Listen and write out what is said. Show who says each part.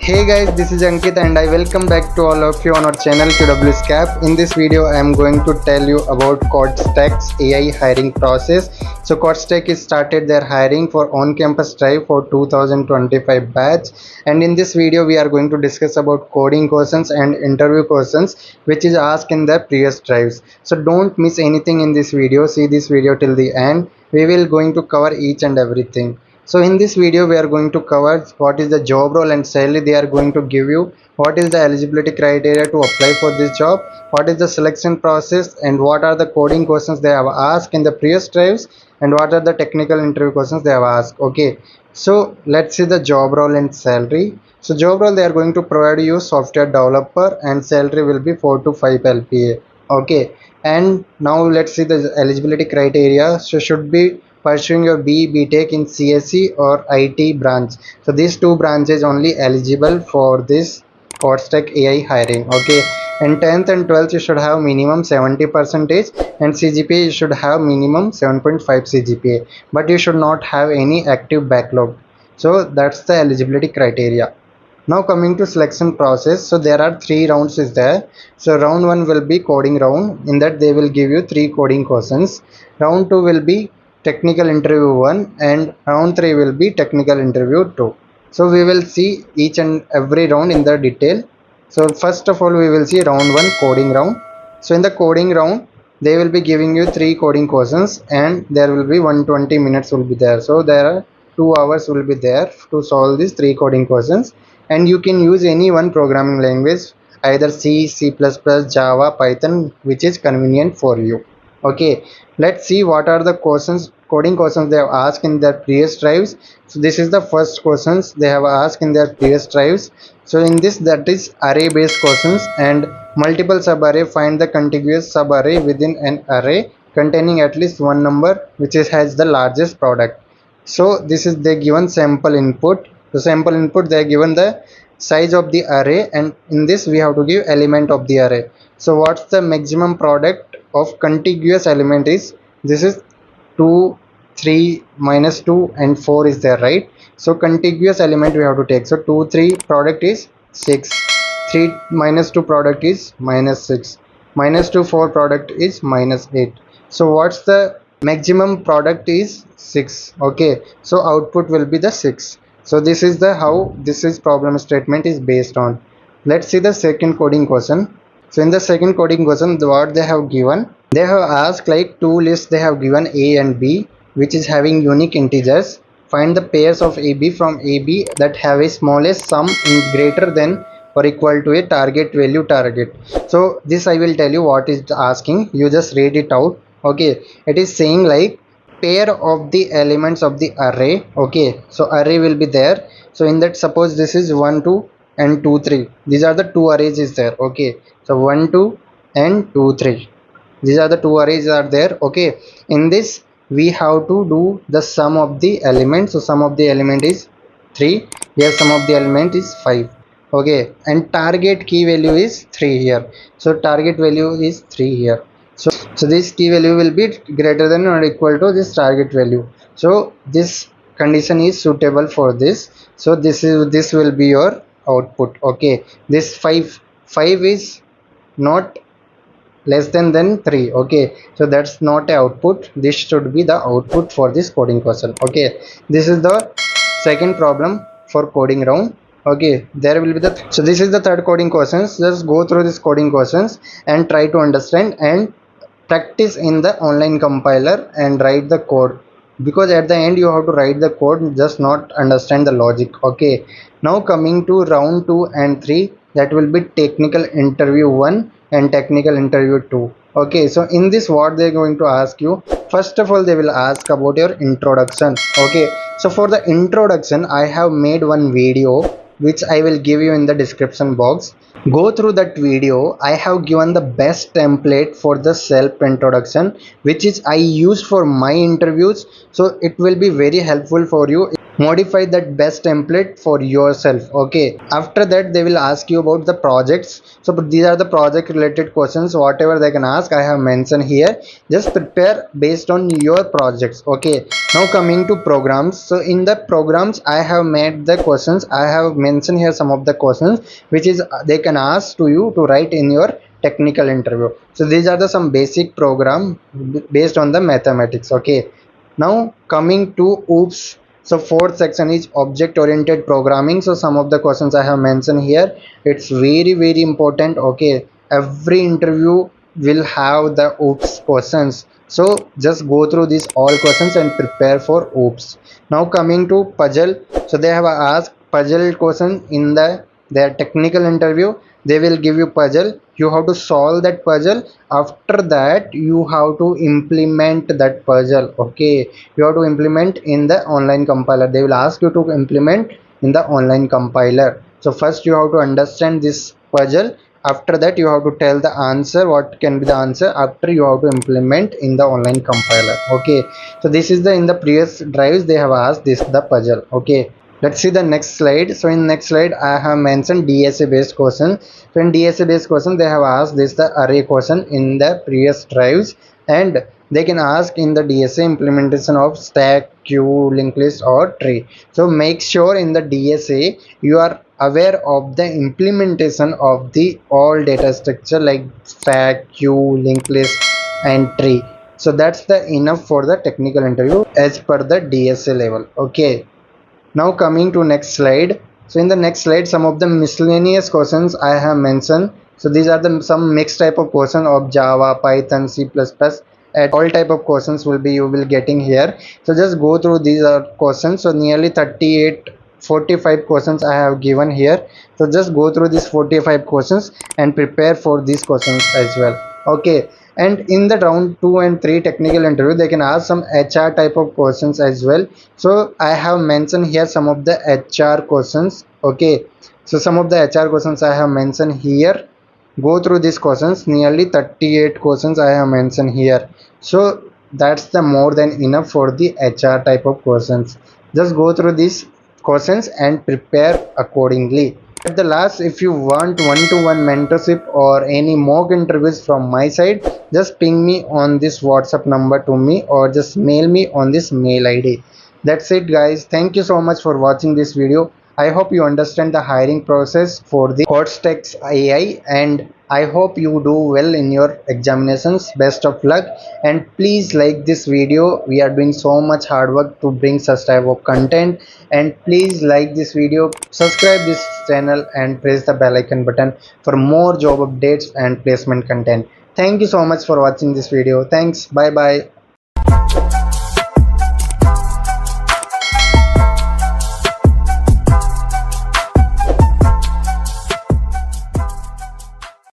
Speaker 1: Hey guys, this is Ankit and I welcome back to all of you on our channel QWSCAP. In this video, I am going to tell you about Codestax AI hiring process. So Codestax is started their hiring for on-campus drive for 2025 batch, and in this video we are going to discuss about coding questions and interview questions which is asked in the previous drives. So don't miss anything in this video. See this video till the end. We will going to cover each and everything. So in this video we are going to cover what is the job role and salary they are going to give you, what is the eligibility criteria to apply for this job, what is the selection process, and what are the coding questions they have asked in the previous drives, and what are the technical interview questions they have asked. Okay, so let's see the job role and salary. So job role, they are going to provide you software developer and salary will be 4 to 5 LPA. Okay, and now let's see the eligibility criteria. So should be pursuing your BTech in CSE or IT branch. So these two branches only eligible for this Codestax AI hiring. Okay, in 10th and 12th you should have minimum 70 percentage, and CGPA you should have minimum 7.5 CGPA, but you should not have any active backlog. So that's the eligibility criteria. Now coming to selection process, so there are three rounds is there. So round one will be coding round, in that they will give you three coding questions. Round two will be technical interview 1, and round 3 will be technical interview 2. So we will see each and every round in the detail. So first of all we will see round 1 coding round. So in the coding round they will be giving you three coding questions and there will be 120 minutes will be there. So there are 2 hours will be there to solve these three coding questions, and you can use any one programming language, either C, C++, Java, Python, which is convenient for you. Okay, let's see what are the questions, coding questions they have asked in their previous drives. So this is the first questions they have asked in their previous drives. So in this, that is array based questions, and multiple subarray, find the contiguous subarray within an array containing at least one number which has the largest product. So this is they given sample input. The sample input they are given the size of the array, and in this we have to give element of the array. So what's the maximum product of contiguous element is, this is 2, 3, minus 2 and 4 is there, right? So contiguous element we have to take. So 2, 3 product is 6, 3 minus 2 product is minus 6, minus 2 4 product is minus 8. So what's the maximum product is 6. Okay, so output will be the 6. So this is the how this is problem statement is based on. Let's see the second coding question. So in the second coding question, what they have given, they have asked like two lists they have given A and B, which is having unique integers. Find the pairs of AB from AB that have a smallest sum in greater than or equal to a target value target. So this I will tell you what is asking. You just read it out. Okay, it is saying like pair of the elements of the array. Okay, so array will be there. So in that, suppose this is 1 2 and 2 3, these are the two arrays is there. Okay, so 1 2 and 2 3, these are the two arrays are there. Okay, in this we have to do the sum of the elements. So sum of the element is 3 here, sum of the element is 5. Okay, and target key value is 3 here. So target value is 3 here. So this key value will be greater than or equal to this target value. So this condition is suitable for this. So this will be your output. Okay, this 5 is not less than 3. Okay, so that's not a output. This should be the output for this coding question. Okay, this is the second problem for coding round. Okay, there will be the so this is the third coding questions. Just go through these coding questions and try to understand and practice in the online compiler and write the code, because at the end you have to write the code, just not understand the logic. Okay, now coming to round 2 and 3, that will be technical interview 1 and technical interview 2. Okay, so in this what they're going to ask you, first of all they will ask about your introduction. Okay, so for the introduction I have made one video which I will give you in the description box. Go through that video. I have given the best template for the self introduction which is I used for my interviews, so it will be very helpful for you. modify that best template for yourself. Okay, after that they will ask you about the projects. So but these are the project related questions, whatever they can ask I have mentioned here. Just prepare based on your projects. Okay, now coming to programs. So in the programs I have made the questions, I have mentioned here some of the questions which is they can ask to you to write in your technical interview. So these are the some basic program based on the mathematics. Okay, now coming to oops. So fourth section is object oriented programming. So some of the questions I have mentioned here, it's very important. Okay, every interview will have the oops questions, so just go through these all questions and prepare for oops. Now coming to puzzle. So they have asked puzzle question in their technical interview. They will give you puzzle, you have to solve that puzzle. After that you have to implement that puzzle. Okay, you have to implement in the online compiler. They will ask you to implement in the online compiler. So first you have to understand this puzzle. After that you have to tell the answer, what can be the answer. After you have to implement in the online compiler. Okay, so this is the in the previous drives they have asked this the puzzle. Okay, let's see the next slide. So in next slide I have mentioned DSA based question. So in DSA based question they have asked this the array question in the previous drives, and they can ask in the DSA implementation of stack, queue, linked list or tree. So make sure in the DSA you are aware of the implementation of the all data structure like stack, queue, linked list and tree. So that's the enough for the technical interview as per the DSA level. Okay, now coming to next slide. So in the next slide some of the miscellaneous questions I have mentioned. So these are the some mixed type of question of Java, Python, C++, at all type of questions will be you will getting here. So just go through these questions. So nearly 38 45 questions I have given here. So just go through these 45 questions and prepare for these questions as well. Okay, and in the round 2 and 3 technical interview they can ask some HR type of questions as well. So I have mentioned here some of the HR questions. Okay, so some of the HR questions I have mentioned here. Go through these questions, nearly 38 questions I have mentioned here. So that's the more than enough for the HR type of questions. Just go through these questions and prepare accordingly. At the last, if you want one-to-one mentorship or any mock interviews from my side, just ping me on this WhatsApp number to me or just mail me on this mail ID. That's it guys, thank you so much for watching this video. I hope you understand the hiring process for the Codestax AI, and I hope you do well in your examinations. Best of luck, and please like this video. We are doing so much hard work to bring such type of content, and please like this video, subscribe this channel and press the bell icon button for more job updates and placement content. Thank you so much for watching this video. Thanks, bye bye.